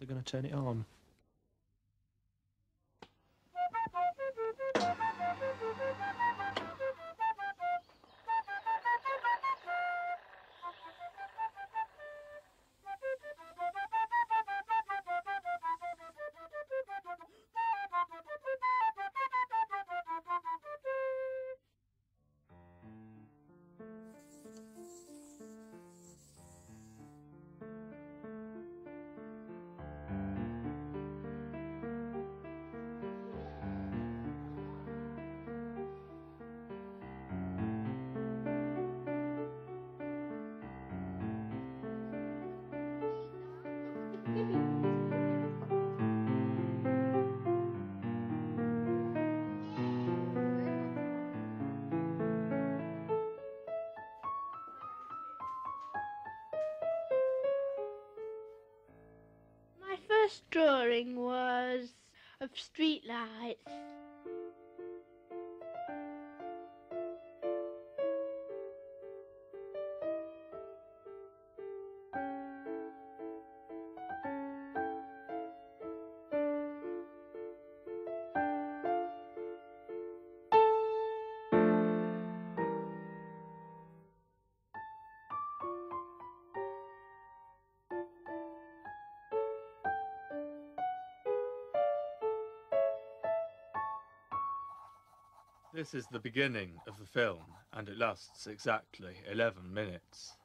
They're going to turn it on. My first drawing was of street lights. This is the beginning of the film, and it lasts exactly 11 minutes.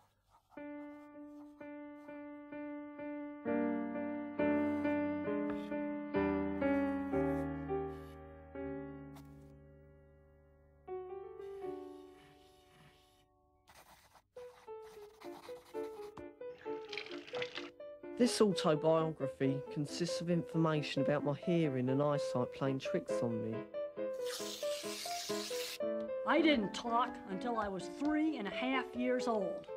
This autobiography consists of information about my hearing and eyesight playing tricks on me. I didn't talk until I was 3.5 years old.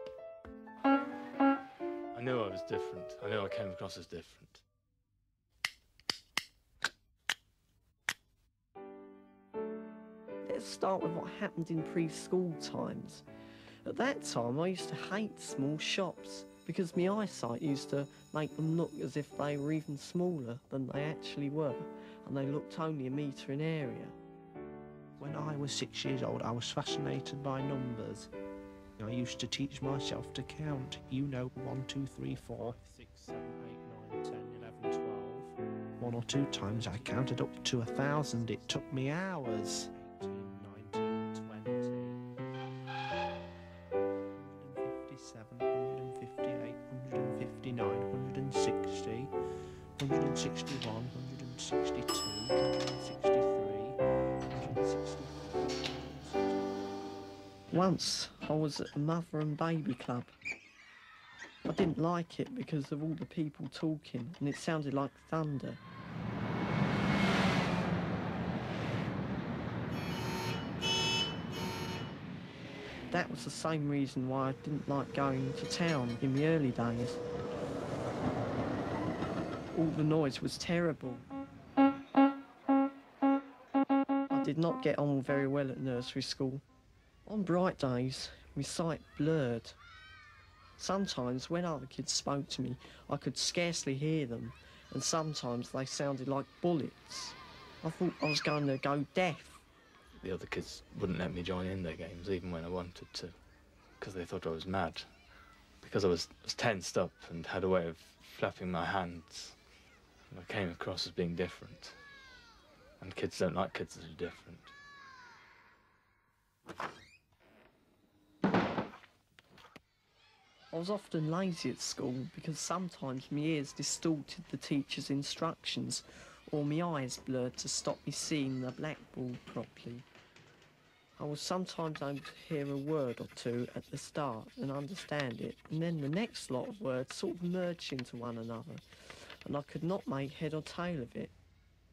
I knew I was different. I knew I came across as different. Let's start with what happened in preschool times. At that time, I used to hate small shops because my eyesight used to make them look as if they were even smaller than they actually were, and they looked only a metre in area. When I was 6 years old, I was fascinated by numbers. I used to teach myself to count. 1, 2, 3, 4, 5, 6, 7, 8, 9, 10, 11, 12. One or two times I counted up to 1,000. It took me hours. 18, 19, 20, 157, 158, 159, 160, 161, 162, 163. Once, I was at the Mother and Baby Club. I didn't like it because of all the people talking, and it sounded like thunder. That was the same reason why I didn't like going to town in the early days. All the noise was terrible. I did not get on very well at nursery school. On bright days, my sight blurred. Sometimes when other kids spoke to me, I could scarcely hear them, and sometimes they sounded like bullets. I thought I was going to go deaf. The other kids wouldn't let me join in their games, even when I wanted to, because they thought I was mad. Because I was tensed up and had a way of flapping my hands. And I came across as being different. And kids don't like kids that are different. I was often lazy at school because sometimes my ears distorted the teacher's instructions or my eyes blurred to stop me seeing the blackboard properly. I was sometimes able to hear a word or two at the start and understand it, and then the next lot of words sort of merged into one another, and I could not make head or tail of it.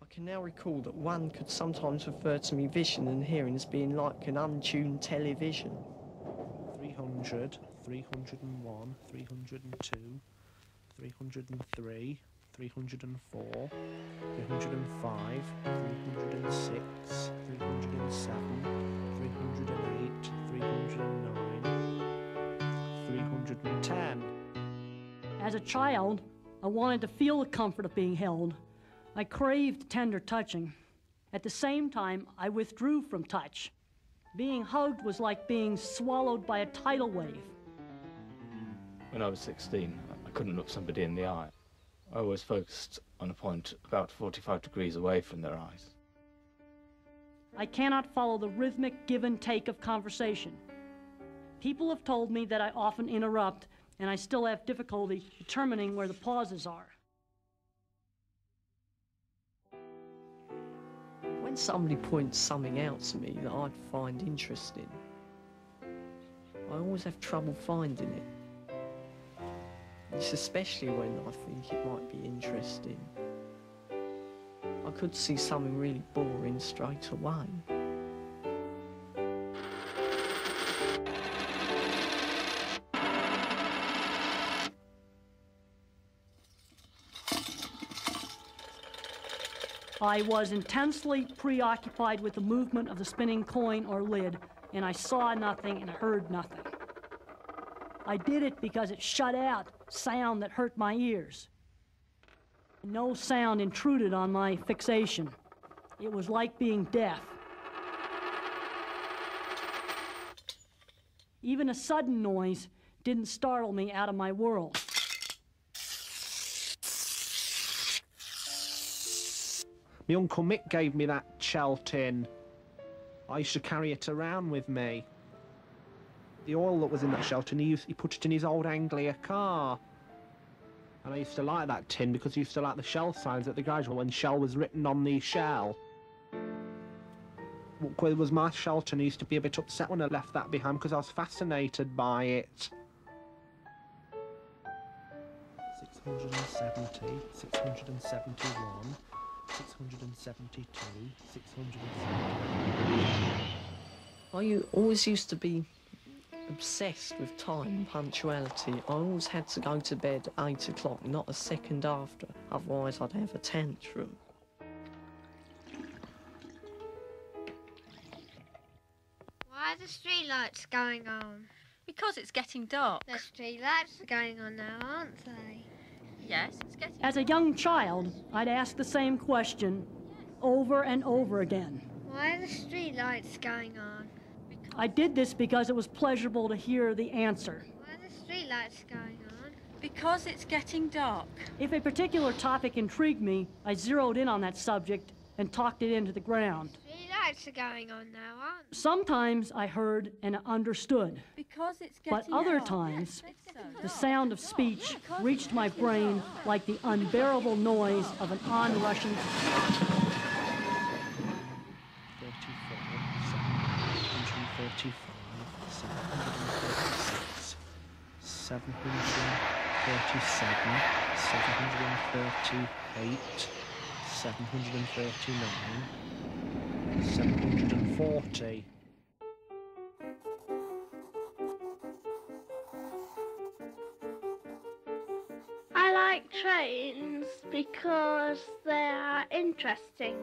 I can now recall that one could sometimes refer to me vision and hearing as being like an untuned television. 300, 301, 302, 303, 304, 305, 306, 307, 308, 309, 310. As a child, I wanted to feel the comfort of being held. I craved tender touching. At the same time, I withdrew from touch. Being hugged was like being swallowed by a tidal wave. When I was 16, I couldn't look somebody in the eye. I always focused on a point about 45 degrees away from their eyes. I cannot follow the rhythmic give and take of conversation. People have told me that I often interrupt, and I still have difficulty determining where the pauses are. When somebody points something out to me that I'd find interesting, I always have trouble finding it. It's especially when I think it might be interesting. I could see something really boring straight away. I was intensely preoccupied with the movement of the spinning coin or lid, and I saw nothing and heard nothing. I did it because it shut out sound that hurt my ears. No sound intruded on my fixation. It was like being deaf. Even a sudden noise didn't startle me out of my world. My Uncle Mick gave me that shell tin. I used to carry it around with me. The oil that was in that shell tin, he put it in his old Anglia car. And I used to like that tin because I used to like the shell signs at the garage when shell was written on the shell. It was my shell tin. I used to be a bit upset when I left that behind because I was fascinated by it. 670, 671, 672, 673. I always used to be obsessed with time and punctuality. I always had to go to bed at 8 o'clock, not a second after, otherwise I'd have a tantrum. Why are the streetlights going on? Because it's getting dark. The streetlights are going on now, aren't they? Yes, it's getting As a young child, I'd ask the same question over and over again. Why are the streetlights going on? I did this because it was pleasurable to hear the answer. Why are the streetlights going on? Because it's getting dark. If a particular topic intrigued me, I zeroed in on that subject and talked it into the ground. Streetlights are going on now, aren't they? Sometimes I heard and understood, Because it's getting but other dark. times, Yes, it's getting the dark. sound of speech reached my brain like the unbearable noise of an onrushing 740. I like trains because they are interesting.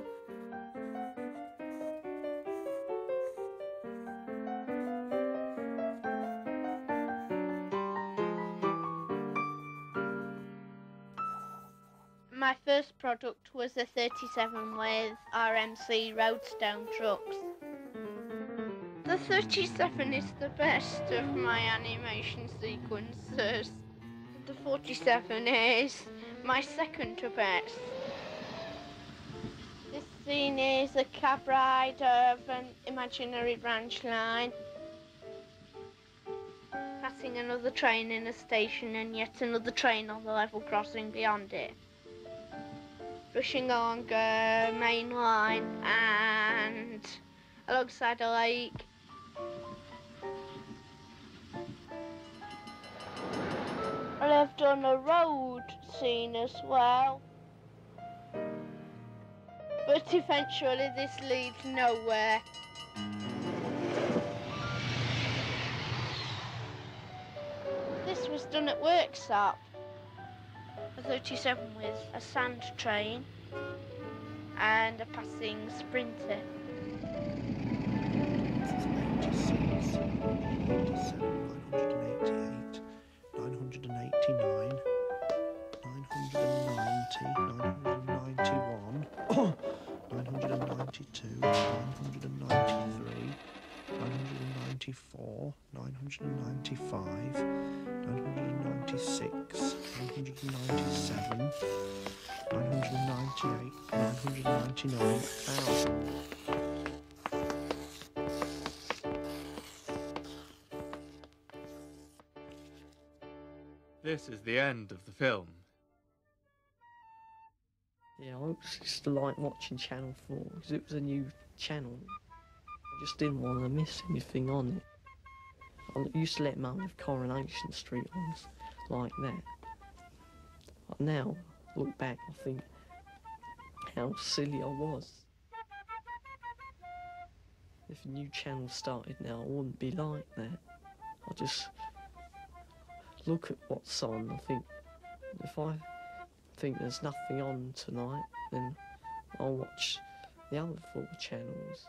My first product was a 37 with RMC Roadstone trucks. The 37 is the best of my animation sequences. The 47 is my second to best. This scene is a cab ride of an imaginary branch line, passing another train in a station and yet another train on the level crossing beyond it. Rushing along a main line and alongside a lake. And I've done a road scene as well. But eventually this leads nowhere. This was done at Worksop. A 37 with a sand train and a passing sprinter. 96, 987, 988, 989, 990, 994, 995, 996, 997, 998, 999,000. This is the end of the film. Yeah, I used to like watching Channel 4 because it was a new channel. I just didn't want to miss anything on it. I used to let Mum have Coronation Street on like that. But now, look back, I think how silly I was. If a new channel started now, I wouldn't be like that. I just look at what's on. I think if I think there's nothing on tonight, then I'll watch the other 4 channels.